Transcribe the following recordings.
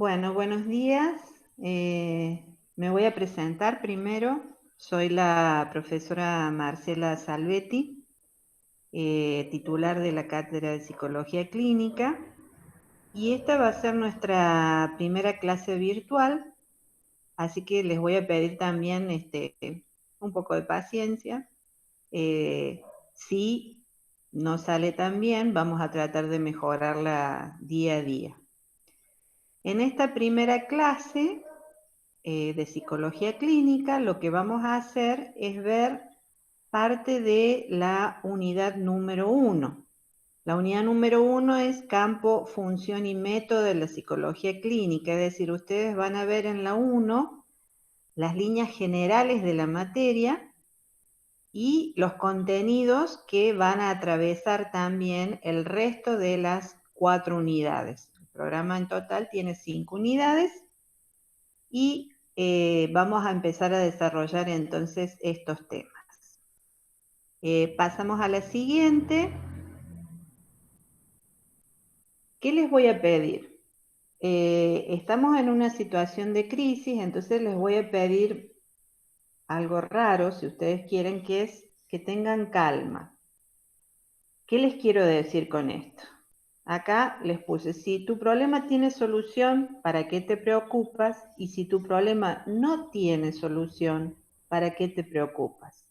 Bueno, buenos días. Me voy a presentar primero. Soy la profesora Marcela Salvetti, titular de la Cátedra de Psicología Clínica, y esta va a ser nuestra primera clase virtual, así que les voy a pedir también un poco de paciencia. Si no sale tan bien, vamos a tratar de mejorarla día a día. En esta primera clase de psicología clínica, lo que vamos a hacer es ver parte de la unidad número 1. La unidad número 1 es campo, función y método de la psicología clínica, es decir, ustedes van a ver en la 1 las líneas generales de la materia y los contenidos que van a atravesar también el resto de las 4 unidades. El programa en total tiene 5 unidades y vamos a empezar a desarrollar entonces estos temas. Pasamos a la siguiente. ¿Qué les voy a pedir? Estamos en una situación de crisis, entonces les voy a pedir algo raro, si ustedes quieren, que es que tengan calma. ¿Qué les quiero decir con esto? Acá les puse, si tu problema tiene solución, ¿para qué te preocupas? Y si tu problema no tiene solución, ¿para qué te preocupas?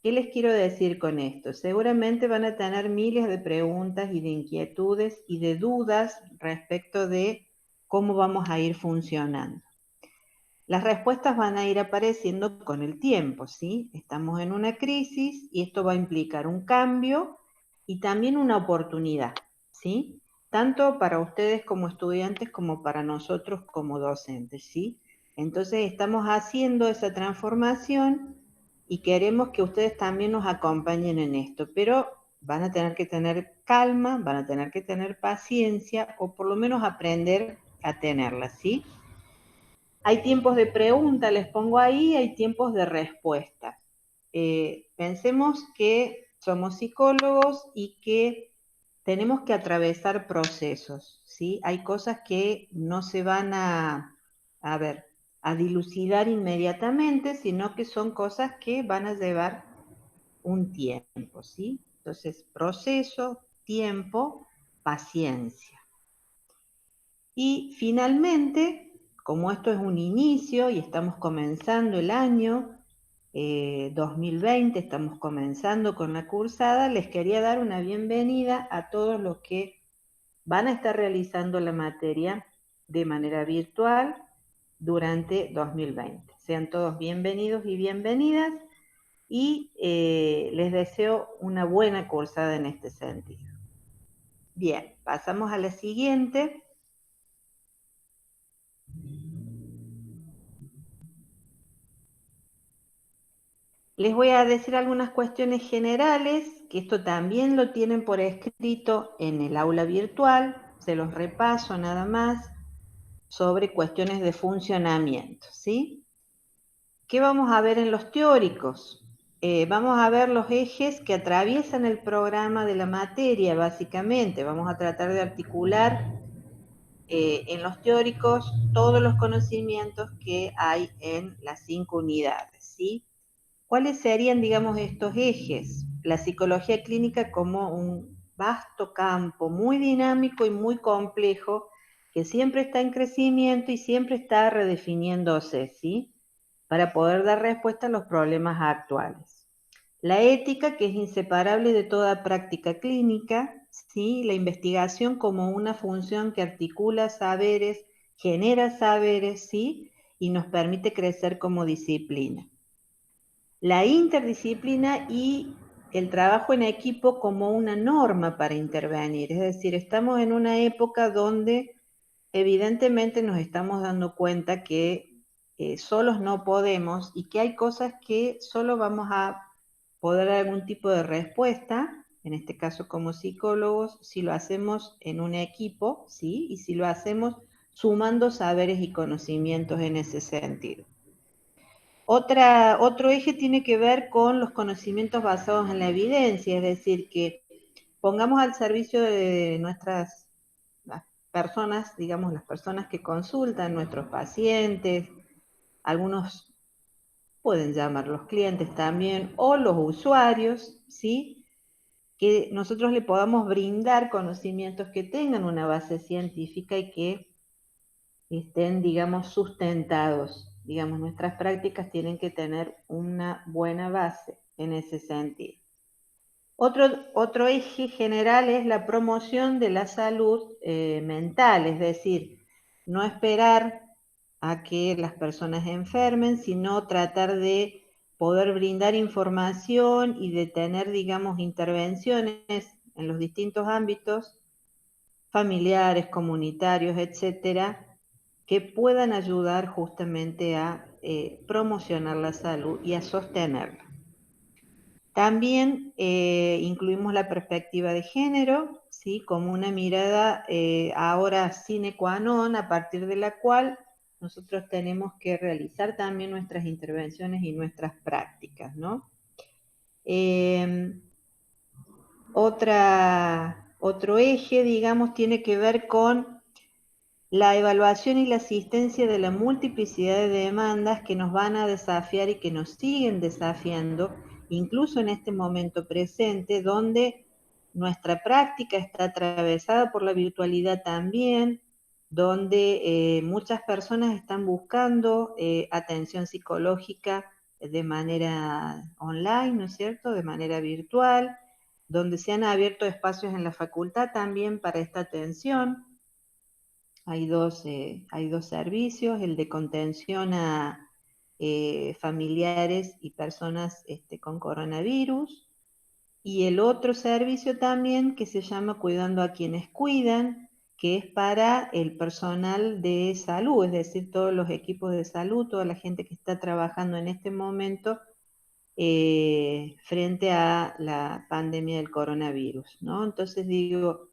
¿Qué les quiero decir con esto? Seguramente van a tener miles de preguntas y de inquietudes y de dudas respecto de cómo vamos a ir funcionando. Las respuestas van a ir apareciendo con el tiempo, ¿sí? Estamos en una crisis y esto va a implicar un cambio y también una oportunidad, ¿sí? Tanto para ustedes como estudiantes como para nosotros como docentes, ¿sí? Entonces estamos haciendo esa transformación y queremos que ustedes también nos acompañen en esto, pero van a tener que tener calma, van a tener que tener paciencia o por lo menos aprender a tenerla, ¿sí? Hay tiempos de pregunta, les pongo ahí, hay tiempos de respuesta. Pensemos que somos psicólogos y que tenemos que atravesar procesos, ¿sí? Hay cosas que no se van a dilucidar inmediatamente, sino que son cosas que van a llevar un tiempo, ¿sí? Entonces, proceso, tiempo, paciencia. Y finalmente, como esto es un inicio y estamos comenzando el año 2020, estamos comenzando con la cursada, les quería dar una bienvenida a todos los que van a estar realizando la materia de manera virtual durante 2020. Sean todos bienvenidos y bienvenidas y les deseo una buena cursada en este sentido. Bien, pasamos a la siguiente. Les voy a decir algunas cuestiones generales, que esto también lo tienen por escrito en el aula virtual, se los repaso nada más, sobre cuestiones de funcionamiento, ¿sí? ¿Qué vamos a ver en los teóricos? Vamos a ver los ejes que atraviesan el programa de la materia, básicamente. Vamos a tratar de articular en los teóricos todos los conocimientos que hay en las 5 unidades, ¿sí? ¿Cuáles serían, digamos, estos ejes? La psicología clínica como un vasto campo, muy dinámico y muy complejo, que siempre está en crecimiento y siempre está redefiniéndose, ¿sí? Para poder dar respuesta a los problemas actuales. La ética, que es inseparable de toda práctica clínica, ¿sí? La investigación como una función que articula saberes, genera saberes, ¿sí? Y nos permite crecer como disciplina. La interdisciplina y el trabajo en equipo como una norma para intervenir. Es decir, estamos en una época donde evidentemente nos estamos dando cuenta que solos no podemos y que hay cosas que solo vamos a poder dar algún tipo de respuesta, en este caso como psicólogos, si lo hacemos en un equipo, ¿sí? Y si lo hacemos sumando saberes y conocimientos en ese sentido. Otro eje tiene que ver con los conocimientos basados en la evidencia, es decir, que pongamos al servicio de personas, digamos, las personas que consultan, nuestros pacientes, algunos pueden llamarlos clientes también, o los usuarios, ¿sí? Que nosotros le podamos brindar conocimientos que tengan una base científica y que estén, digamos, sustentados. Digamos, nuestras prácticas tienen que tener una buena base en ese sentido. Otro eje general es la promoción de la salud mental, es decir, no esperar a que las personas enfermen, sino tratar de poder brindar información y de tener, digamos, intervenciones en los distintos ámbitos familiares, comunitarios, etcétera, que puedan ayudar justamente a promocionar la salud y a sostenerla. También incluimos la perspectiva de género, ¿sí? Como una mirada ahora sine qua non, a partir de la cual nosotros tenemos que realizar también nuestras intervenciones y nuestras prácticas, ¿no? Otro eje, digamos, tiene que ver con la evaluación y la asistencia de la multiplicidad de demandas que nos van a desafiar y que nos siguen desafiando, incluso en este momento presente, donde nuestra práctica está atravesada por la virtualidad también, donde muchas personas están buscando atención psicológica de manera online, ¿no es cierto?, de manera virtual, donde se han abierto espacios en la facultad también para esta atención. Hay dos servicios, el de contención a familiares y personas con coronavirus, y el otro servicio también que se llama Cuidando a quienes cuidan, que es para el personal de salud, es decir, todos los equipos de salud, toda la gente que está trabajando en este momento frente a la pandemia del coronavirus, ¿no? Entonces digo,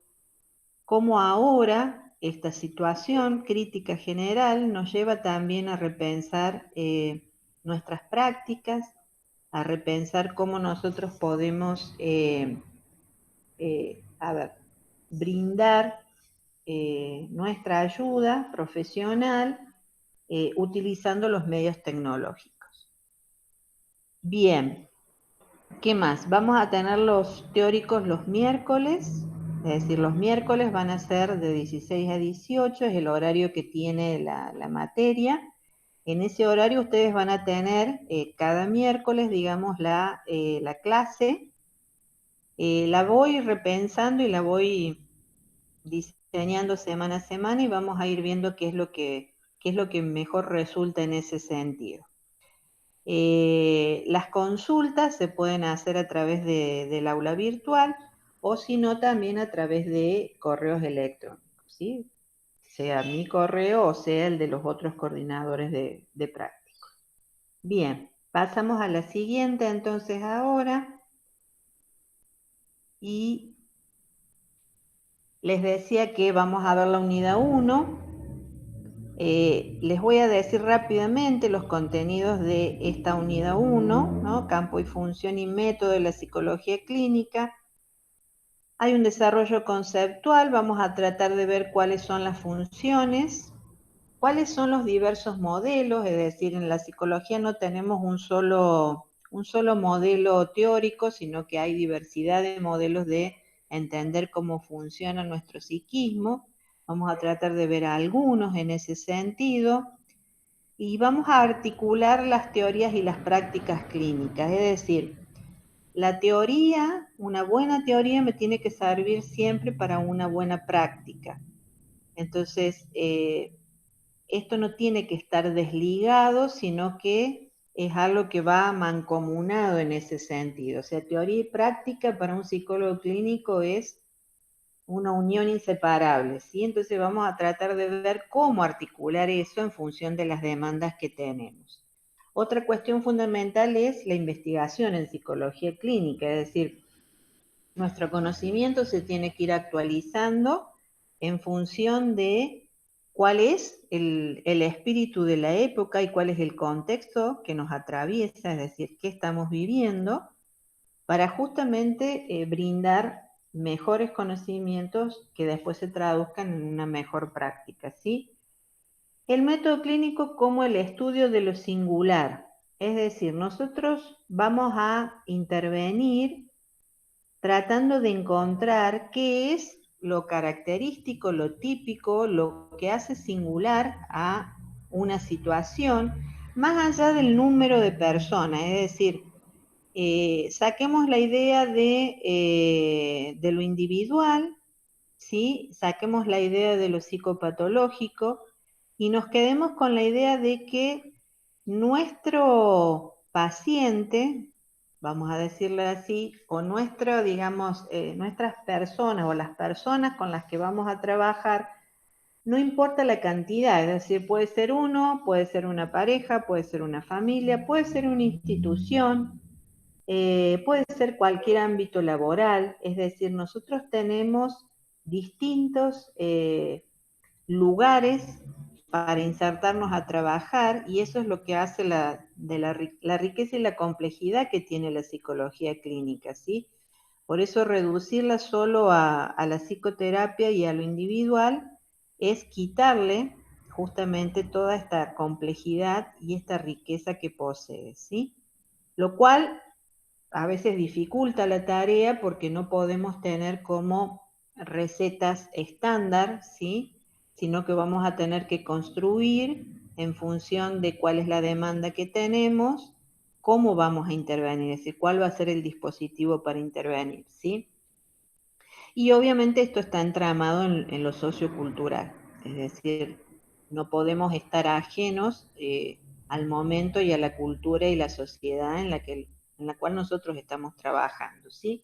cómo ahora esta situación crítica general nos lleva también a repensar nuestras prácticas, a repensar cómo nosotros podemos, brindar nuestra ayuda profesional utilizando los medios tecnológicos. Bien, ¿qué más? Vamos a tener los teóricos los miércoles, es decir, los miércoles van a ser de 16 a 18, es el horario que tiene la materia. En ese horario ustedes van a tener cada miércoles, digamos, la clase. La voy repensando y la voy diseñando semana a semana y vamos a ir viendo qué es lo que mejor resulta en ese sentido. Las consultas se pueden hacer a través del aula virtual o si no también a través de correos electrónicos, ¿sí? Sea mi correo o sea el de los otros coordinadores de prácticos. Bien, pasamos a la siguiente entonces ahora y les decía que vamos a ver la unidad 1. Les voy a decir rápidamente los contenidos de esta unidad 1, ¿no? Campo y función y método de la psicología clínica. Hay un desarrollo conceptual, vamos a tratar de ver cuáles son las funciones, cuáles son los diversos modelos, es decir, en la psicología no tenemos un solo modelo teórico, sino que hay diversidad de modelos de entender cómo funciona nuestro psiquismo. Vamos a tratar de ver algunos en ese sentido y vamos a articular las teorías y las prácticas clínicas, es decir, la teoría, una buena teoría me tiene que servir siempre para una buena práctica. Entonces, esto no tiene que estar desligado, sino que es algo que va mancomunado en ese sentido. O sea, teoría y práctica para un psicólogo clínico es una unión inseparable, ¿sí? Entonces vamos a tratar de ver cómo articular eso en función de las demandas que tenemos. Otra cuestión fundamental es la investigación en psicología clínica, es decir, nuestro conocimiento se tiene que ir actualizando en función de cuál es el espíritu de la época y cuál es el contexto que nos atraviesa, es decir, qué estamos viviendo, para justamente brindar mejores conocimientos que después se traduzcan en una mejor práctica, ¿sí? El método clínico como el estudio de lo singular, es decir, nosotros vamos a intervenir tratando de encontrar qué es lo característico, lo típico, lo que hace singular a una situación, más allá del número de personas, es decir, saquemos la idea de lo individual, ¿sí? Saquemos la idea de lo psicopatológico y nos quedemos con la idea de que nuestro paciente, vamos a decirlo así, o nuestro, digamos, nuestras personas o las personas con las que vamos a trabajar, no importa la cantidad, es decir, puede ser uno, puede ser una pareja, puede ser una familia, puede ser una institución, puede ser cualquier ámbito laboral, es decir, nosotros tenemos distintos lugares para insertarnos a trabajar y eso es lo que hace la riqueza y la complejidad que tiene la psicología clínica, ¿sí? Por eso reducirla solo a la psicoterapia y a lo individual es quitarle justamente toda esta complejidad y esta riqueza que posee, ¿sí? Lo cual a veces dificulta la tarea porque no podemos tener como recetas estándar, ¿sí? Sino que vamos a tener que construir en función de cuál es la demanda que tenemos, cómo vamos a intervenir, es decir, cuál va a ser el dispositivo para intervenir, ¿sí? Y obviamente esto está entramado en lo sociocultural, es decir, no podemos estar ajenos al momento y a la cultura y la sociedad en la cual nosotros estamos trabajando, ¿sí?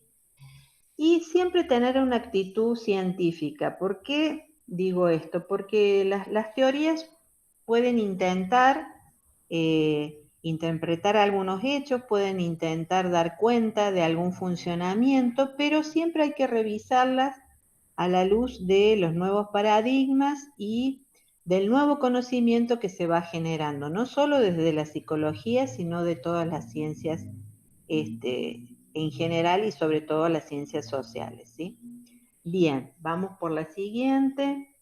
Y siempre tener una actitud científica. ¿Por qué digo esto? Porque las teorías pueden intentar interpretar algunos hechos, pueden intentar dar cuenta de algún funcionamiento, pero siempre hay que revisarlas a la luz de los nuevos paradigmas y del nuevo conocimiento que se va generando, no solo desde la psicología, sino de todas las ciencias en general y sobre todo las ciencias sociales, ¿sí? Bien, vamos por la siguiente.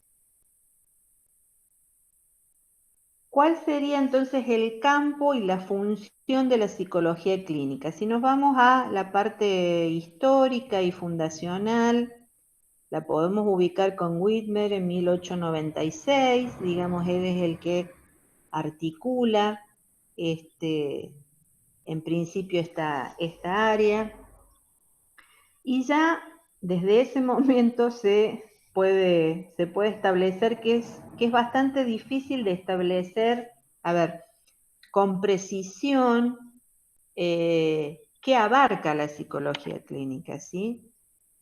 ¿Cuál sería entonces el campo y la función de la psicología clínica? Si nos vamos a la parte histórica y fundacional, la podemos ubicar con Whitmer en 1896, digamos, él es el que articula en principio esta área. Y ya desde ese momento se puede establecer que es bastante difícil de establecer, a ver, con precisión, qué abarca la psicología clínica, ¿sí?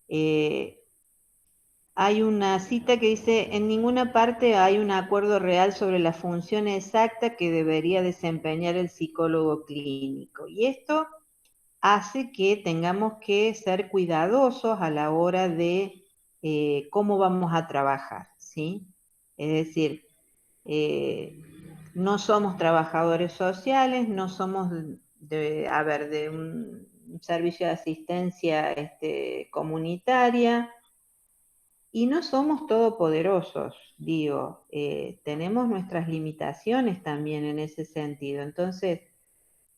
Eh, Hay una cita que dice, en ninguna parte hay un acuerdo real sobre la función exacta que debería desempeñar el psicólogo clínico. Y esto hace que tengamos que ser cuidadosos a la hora de cómo vamos a trabajar, ¿sí? Es decir, eh, no somos trabajadores sociales, no somos de un servicio de asistencia comunitaria y no somos todopoderosos, digo, tenemos nuestras limitaciones también en ese sentido. Entonces,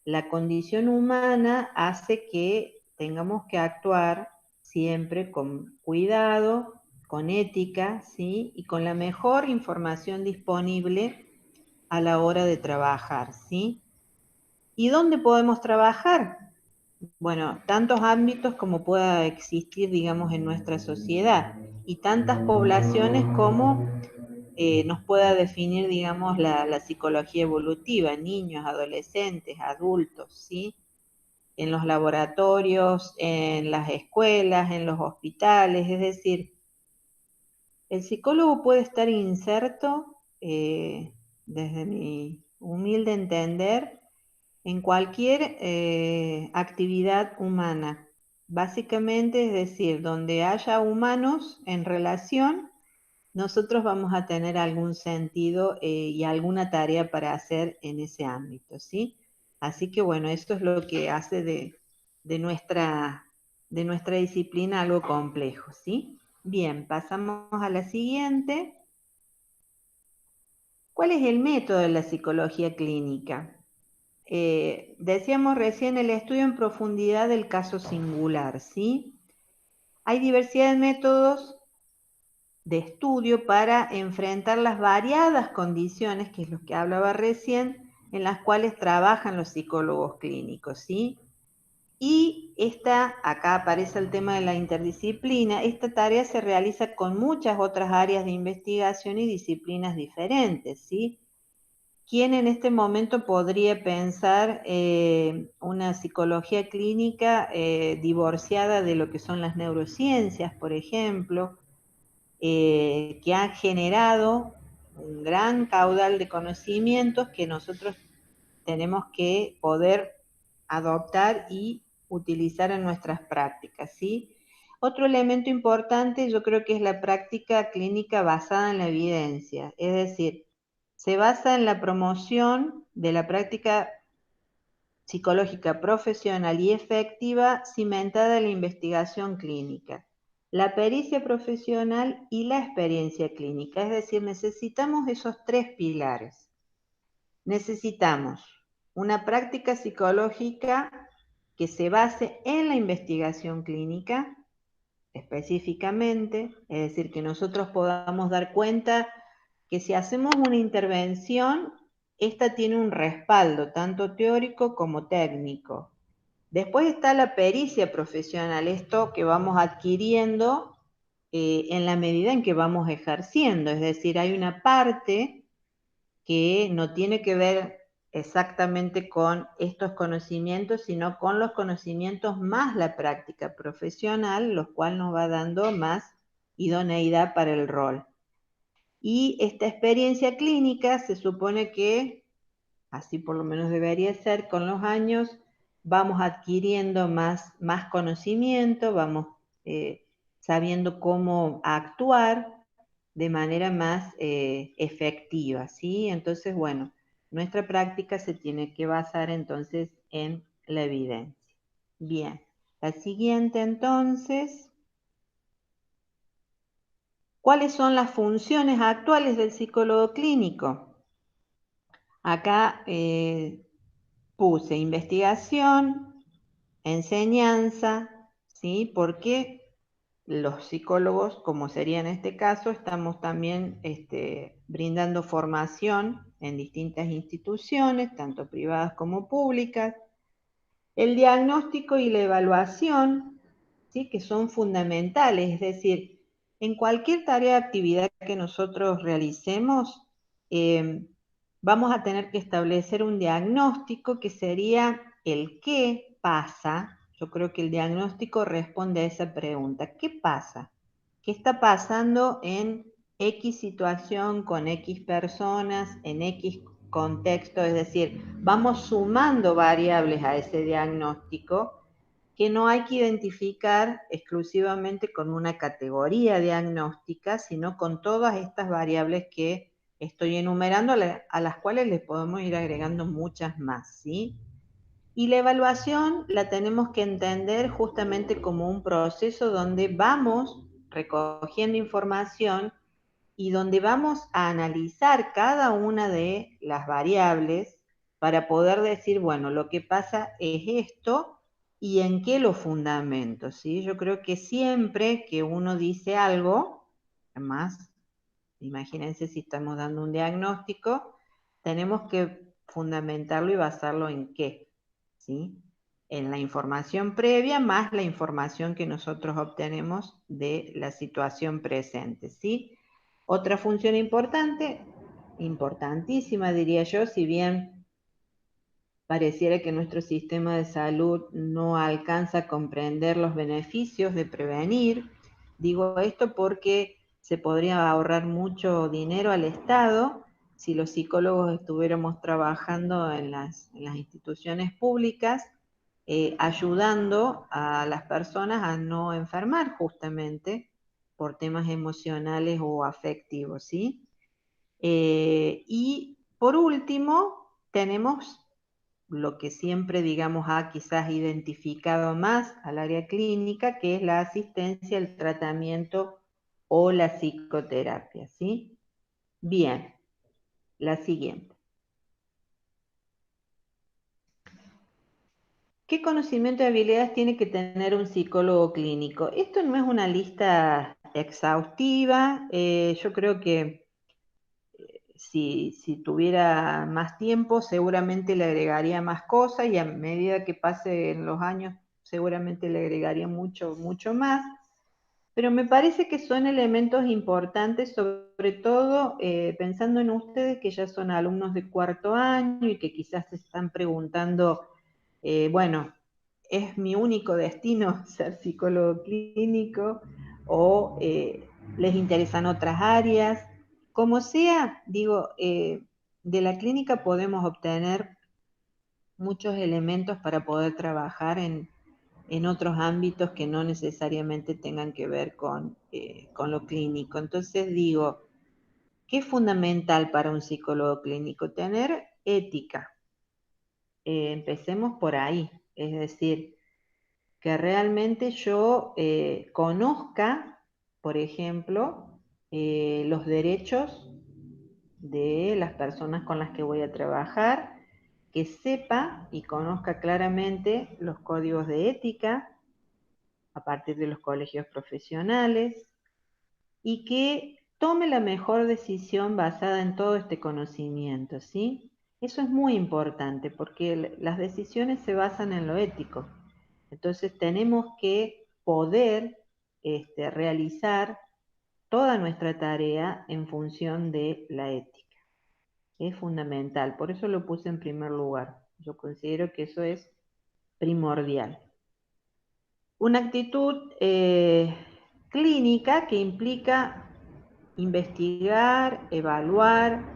la condición humana hace que tengamos que actuar siempre con cuidado, con ética, ¿sí? Y con la mejor información disponible a la hora de trabajar, ¿sí? ¿Y dónde podemos trabajar? Bueno, tantos ámbitos como pueda existir, digamos, en nuestra sociedad y tantas poblaciones como nos pueda definir, digamos, la psicología evolutiva, niños, adolescentes, adultos, ¿sí? En los laboratorios, en las escuelas, en los hospitales, es decir, el psicólogo puede estar inserto, desde mi humilde entender, en cualquier actividad humana. Básicamente, es decir, donde haya humanos en relación, nosotros vamos a tener algún sentido y alguna tarea para hacer en ese ámbito, ¿sí? Así que bueno, esto es lo que hace de de nuestra disciplina algo complejo, ¿sí? Bien, pasamos a la siguiente. ¿Cuál es el método de la psicología clínica? Decíamos recién el estudio en profundidad del caso singular, ¿sí? Hay diversidad de métodos de estudio para enfrentar las variadas condiciones, que es lo que hablaba recién, en las cuales trabajan los psicólogos clínicos, ¿sí? Y acá aparece el tema de la interdisciplina, esta tarea se realiza con muchas otras áreas de investigación y disciplinas diferentes, ¿sí? ¿Quién en este momento podría pensar una psicología clínica divorciada de lo que son las neurociencias, por ejemplo, que han generado un gran caudal de conocimientos que nosotros tenemos que poder adoptar y utilizar en nuestras prácticas, ¿sí? Otro elemento importante yo creo que es la práctica clínica basada en la evidencia, es decir, se basa en la promoción de la práctica psicológica profesional y efectiva cimentada en la investigación clínica, la pericia profesional y la experiencia clínica, es decir, necesitamos esos tres pilares. Necesitamos una práctica psicológica que se base en la investigación clínica, específicamente, es decir, que nosotros podamos dar cuenta que si hacemos una intervención, esta tiene un respaldo, tanto teórico como técnico. Después está la pericia profesional, esto que vamos adquiriendo en la medida en que vamos ejerciendo, es decir, hay una parte que no tiene que ver exactamente con estos conocimientos, sino con los conocimientos más la práctica profesional, lo cual nos va dando más idoneidad para el rol. Y esta experiencia clínica se supone que, así por lo menos debería ser, con los años vamos adquiriendo más conocimiento, vamos sabiendo cómo actuar de manera más efectiva, ¿sí? Entonces, bueno, nuestra práctica se tiene que basar entonces en la evidencia. Bien, la siguiente entonces, ¿cuáles son las funciones actuales del psicólogo clínico? Acá puse investigación, enseñanza, ¿sí? Porque los psicólogos, como sería en este caso, estamos también brindando formación en distintas instituciones, tanto privadas como públicas. El diagnóstico y la evaluación, ¿sí? Que son fundamentales, es decir, en cualquier tarea o actividad que nosotros realicemos, vamos a tener que establecer un diagnóstico que sería el qué pasa. Yo creo que el diagnóstico responde a esa pregunta. ¿Qué pasa? ¿Qué está pasando en X situación con X personas, en X contexto? Es decir, vamos sumando variables a ese diagnóstico que no hay que identificar exclusivamente con una categoría diagnóstica, sino con todas estas variables que estoy enumerando, a las cuales les podemos ir agregando muchas más, ¿sí? Y la evaluación la tenemos que entender justamente como un proceso donde vamos recogiendo información y donde vamos a analizar cada una de las variables para poder decir, bueno, lo que pasa es esto y en qué lo fundamento, ¿sí? Yo creo que siempre que uno dice algo, además, imagínense si estamos dando un diagnóstico, tenemos que fundamentarlo y basarlo en qué, ¿sí? En la información previa más la información que nosotros obtenemos de la situación presente, ¿sí? Otra función importante, importantísima diría yo, si bien pareciera que nuestro sistema de salud no alcanza a comprender los beneficios de prevenir, digo esto porque se podría ahorrar mucho dinero al Estado si los psicólogos estuviéramos trabajando en las instituciones públicas, ayudando a las personas a no enfermar justamente por temas emocionales o afectivos, ¿sí? Y por último, tenemos lo que siempre, digamos, ha quizás identificado más al área clínica, que es la asistencia, el tratamiento o la psicoterapia, ¿sí? Bien, la siguiente. ¿Qué conocimiento y habilidades tiene que tener un psicólogo clínico? Esto no es una lista exhaustiva. Yo creo que si tuviera más tiempo, seguramente le agregaría más cosas y a medida que pasen los años, seguramente le agregaría mucho, mucho más. Pero me parece que son elementos importantes, sobre todo pensando en ustedes que ya son alumnos de cuarto año y que quizás se están preguntando, bueno, ¿es mi único destino ser psicólogo clínico o les interesan otras áreas? Como sea, digo, de la clínica podemos obtener muchos elementos para poder trabajar en otros ámbitos que no necesariamente tengan que ver con lo clínico. Entonces digo, ¿qué es fundamental para un psicólogo clínico? Tener ética. Empecemos por ahí, es decir, que realmente yo conozca, por ejemplo, los derechos de las personas con las que voy a trabajar, que sepa y conozca claramente los códigos de ética a partir de los colegios profesionales y que tome la mejor decisión basada en todo este conocimiento, ¿sí? Eso es muy importante porque las decisiones se basan en lo ético. Entonces tenemos que poder realizar toda nuestra tarea en función de la ética. Es fundamental, por eso lo puse en primer lugar. Yo considero que eso es primordial. Una actitud clínica que implica investigar, evaluar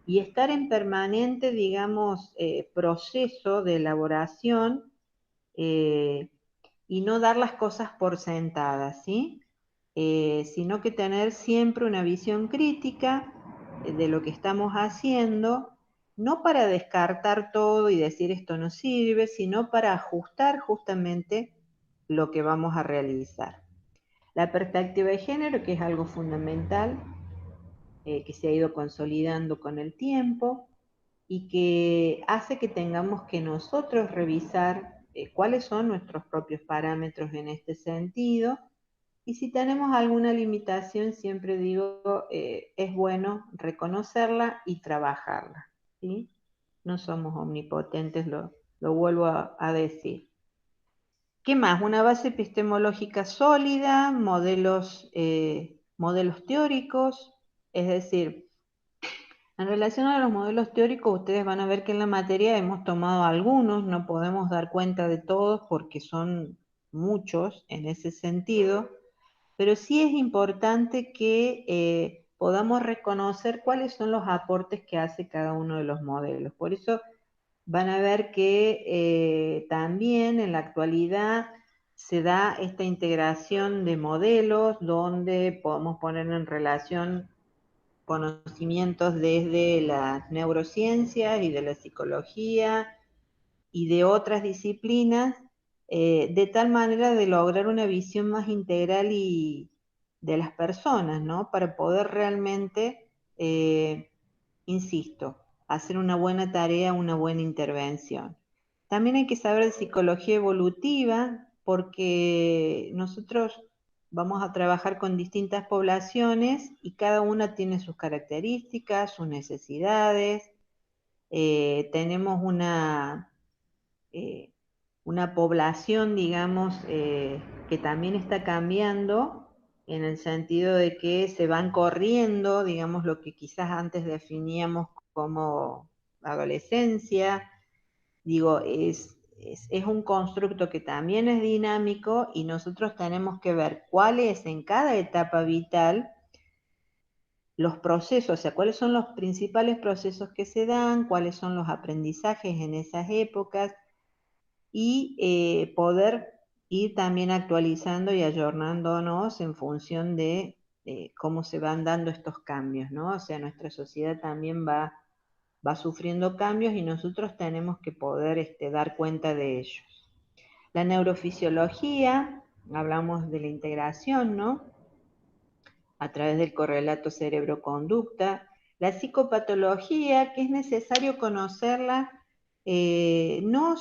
y estar en permanente, digamos, proceso de elaboración eh, y no dar las cosas por sentadas, ¿sí? Sino que tener siempre una visión crítica de lo que estamos haciendo, no para descartar todo y decir esto no sirve, sino para ajustar justamente lo que vamos a realizar. La perspectiva de género, que es algo fundamental, que se ha ido consolidando con el tiempo y que hace que tengamos que nosotros revisar cuáles son nuestros propios parámetros en este sentido. Y si tenemos alguna limitación, siempre digo, es bueno reconocerla y trabajarla, ¿sí? No somos omnipotentes, lo vuelvo a decir. ¿Qué más? Una base epistemológica sólida, modelos teóricos, es decir, en relación a los modelos teóricos, ustedes van a ver que en la materia hemos tomado algunos, no podemos dar cuenta de todos porque son muchos en ese sentido, pero sí es importante que podamos reconocer cuáles son los aportes que hace cada uno de los modelos. Por eso van a ver que también en la actualidad se da esta integración de modelos donde podemos poner en relación conocimientos desde las neurociencias y de la psicología y de otras disciplinas, de tal manera de lograr una visión más integral y de las personas, ¿no? Para poder realmente, insisto, hacer una buena tarea, una buena intervención. También hay que saber de psicología evolutiva, porque nosotros vamos a trabajar con distintas poblaciones y cada una tiene sus características, sus necesidades. Tenemos eh, una población, digamos, que también está cambiando en el sentido de que se van corriendo, digamos, lo que quizás antes definíamos como adolescencia. Digo, es un constructo que también es dinámico y nosotros tenemos que ver cuál es en cada etapa vital los procesos, o sea, cuáles son los principales procesos que se dan, cuáles son los aprendizajes en esas épocas y poder ir también actualizando y ayornándonos en función de cómo se van dando estos cambios, ¿no? O sea, nuestra sociedad también va va sufriendo cambios y nosotros tenemos que poder dar cuenta de ellos. La neurofisiología, hablamos de la integración, ¿no? A través del correlato cerebro-conducta. La psicopatología, que es necesario conocerla, no,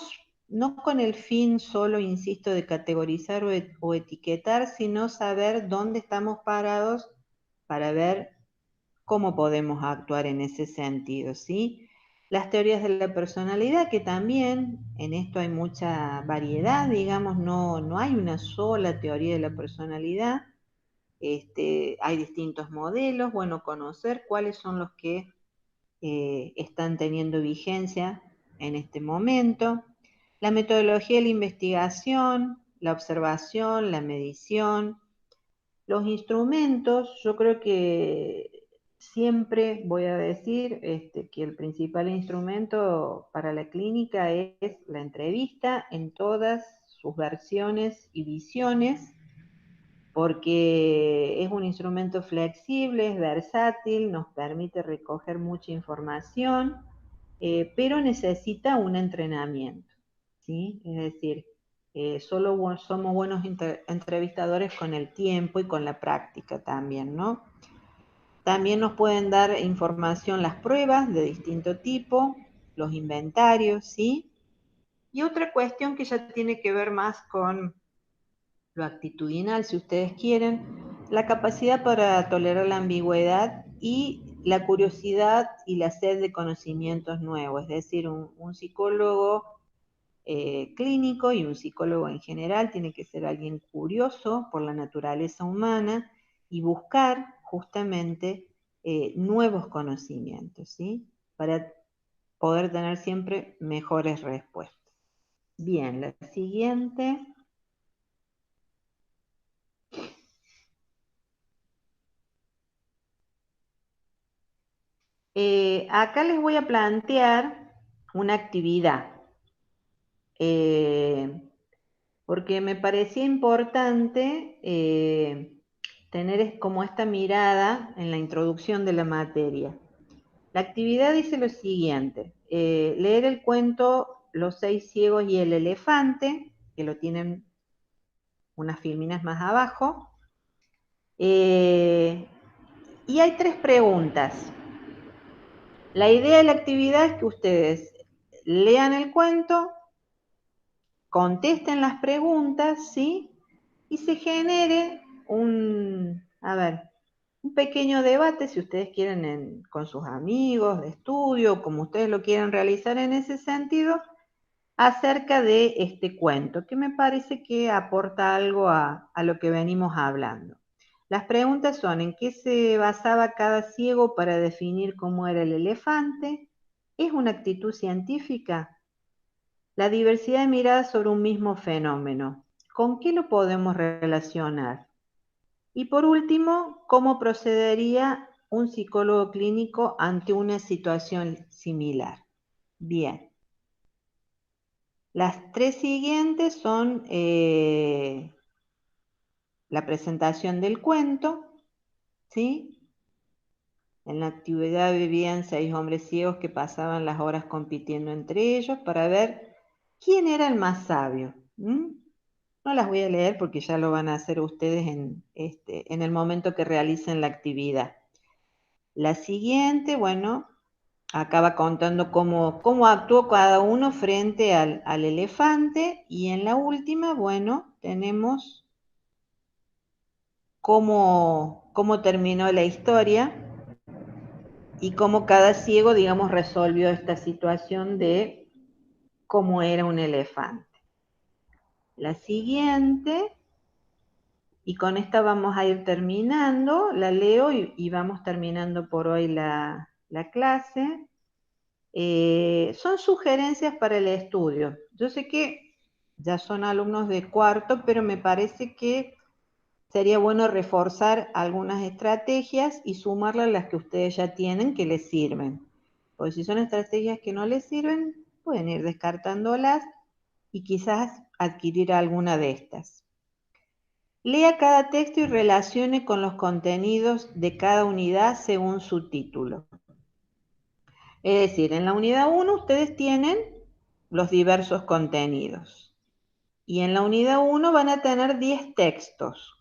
no con el fin solo, insisto, de categorizar o etiquetar, sino saber dónde estamos parados para ver cómo podemos actuar en ese sentido, ¿sí? Las teorías de la personalidad, que también en esto hay mucha variedad, digamos, no hay una sola teoría de la personalidad, hay distintos modelos, bueno, conocer cuáles son los que están teniendo vigencia en este momento. La metodología de la investigación, la observación, la medición, los instrumentos, yo creo que siempre voy a decir que el principal instrumento para la clínica es la entrevista en todas sus versiones y visiones, porque es un instrumento flexible, es versátil, nos permite recoger mucha información, pero necesita un entrenamiento, ¿sí? Es decir, solo somos buenos entrevistadores con el tiempo y con la práctica también, ¿no? También nos pueden dar información las pruebas de distinto tipo, los inventarios, ¿sí? Y otra cuestión que ya tiene que ver más con lo actitudinal, si ustedes quieren, la capacidad para tolerar la ambigüedad y la curiosidad y la sed de conocimientos nuevos, es decir, un psicólogo clínico y un psicólogo en general tiene que ser alguien curioso por la naturaleza humana y buscar justamente nuevos conocimientos, ¿sí? Para poder tener siempre mejores respuestas. Bien, la siguiente. Acá les voy a plantear una actividad, eh, porque me parecía importante tener como esta mirada en la introducción de la materia. La actividad dice lo siguiente, leer el cuento Los seis ciegos y el elefante, que lo tienen unas filminas más abajo, y hay tres preguntas. La idea de la actividad es que ustedes lean el cuento, contesten las preguntas, ¿sí? Y se genere un pequeño debate, si ustedes quieren, con sus amigos de estudio, como ustedes lo quieran realizar en ese sentido, acerca de este cuento, que me parece que aporta algo a lo que venimos hablando. Las preguntas son: ¿en qué se basaba cada ciego para definir cómo era el elefante? ¿Es una actitud científica? La diversidad de miradas sobre un mismo fenómeno, ¿con qué lo podemos relacionar? Y por último, ¿cómo procedería un psicólogo clínico ante una situación similar? Bien, las tres siguientes son la presentación del cuento, ¿sí? En la actividad vivían 6 hombres ciegos que pasaban las horas compitiendo entre ellos para ver quién era el más sabio. No las voy a leer porque ya lo van a hacer ustedes en el momento que realicen la actividad. La siguiente, bueno, acaba contando cómo actuó cada uno frente al elefante, y en la última, bueno, tenemos cómo terminó la historia y cómo cada ciego, digamos, resolvió esta situación de cómo era un elefante. La siguiente, y con esta vamos a ir terminando, la leo y vamos terminando por hoy la clase. Son sugerencias para el estudio. Yo sé que ya son alumnos de cuarto, pero me parece que sería bueno reforzar algunas estrategias y sumarlas a las que ustedes ya tienen que les sirven. Porque si son estrategias que no les sirven, pueden ir descartándolas y quizás adquirir alguna de estas. Lea cada texto y relacione con los contenidos de cada unidad según su título. Es decir, en la unidad 1 ustedes tienen los diversos contenidos. Y en la unidad 1 van a tener 10 textos.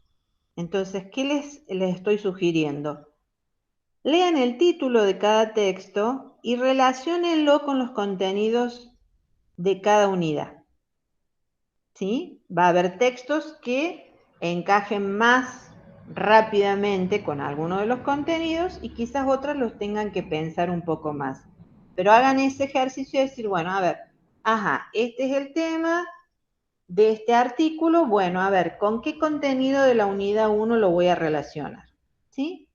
Entonces, ¿qué les estoy sugiriendo? Lean el título de cada texto y relaciónenlo con los contenidos de cada unidad. ¿Sí? Va a haber textos que encajen más rápidamente con alguno de los contenidos y quizás otros los tengan que pensar un poco más. Pero hagan ese ejercicio de decir, bueno, a ver, ajá, este es el tema de este artículo, bueno, a ver, ¿con qué contenido de la unidad 1 lo voy a relacionar? ¿Sí?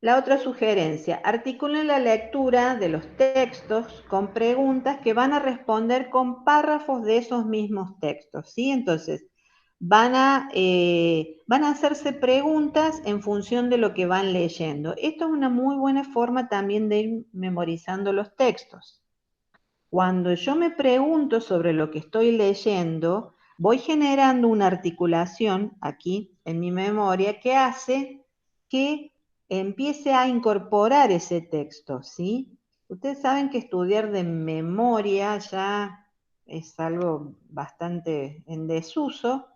La otra sugerencia, articulen la lectura de los textos con preguntas que van a responder con párrafos de esos mismos textos, ¿sí? Entonces, van a hacerse preguntas en función de lo que van leyendo. Esto es una muy buena forma también de ir memorizando los textos. Cuando yo me pregunto sobre lo que estoy leyendo, voy generando una articulación aquí en mi memoria que hace que empiece a incorporar ese texto, ¿sí? Ustedes saben que estudiar de memoria ya es algo bastante en desuso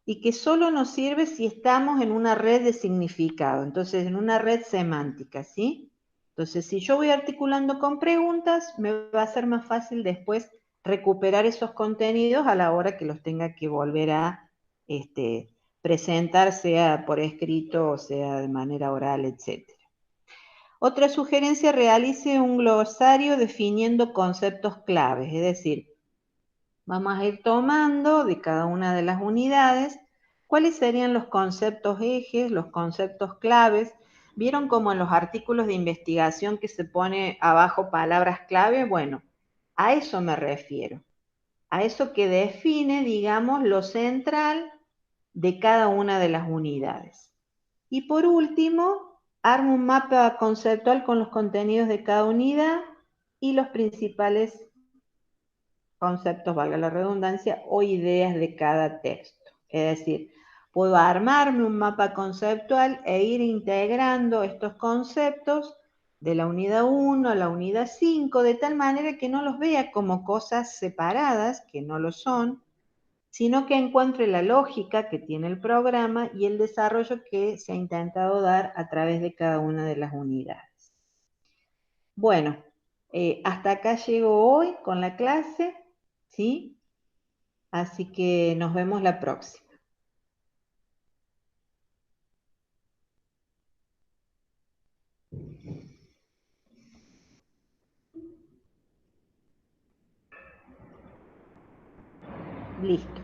y que solo nos sirve si estamos en una red de significado, entonces en una red semántica, ¿sí? Entonces, si yo voy articulando con preguntas, me va a ser más fácil después recuperar esos contenidos a la hora que los tenga que volver a presentar, sea por escrito o sea de manera oral, etc. Otra sugerencia, realice un glosario definiendo conceptos claves, es decir, vamos a ir tomando de cada una de las unidades cuáles serían los conceptos ejes, los conceptos claves. ¿Vieron como en los artículos de investigación que se pone abajo palabras clave? Bueno, a eso me refiero, a eso que define, digamos, lo central de cada una de las unidades. Y por último, armo un mapa conceptual con los contenidos de cada unidad y los principales conceptos, valga la redundancia, o ideas de cada texto. Es decir, puedo armarme un mapa conceptual e ir integrando estos conceptos de la unidad 1 a la unidad 5, de tal manera que no los vea como cosas separadas, que no lo son, sino que encuentre la lógica que tiene el programa y el desarrollo que se ha intentado dar a través de cada una de las unidades. Bueno, hasta acá llego hoy con la clase, ¿sí? Así que nos vemos la próxima. Listo.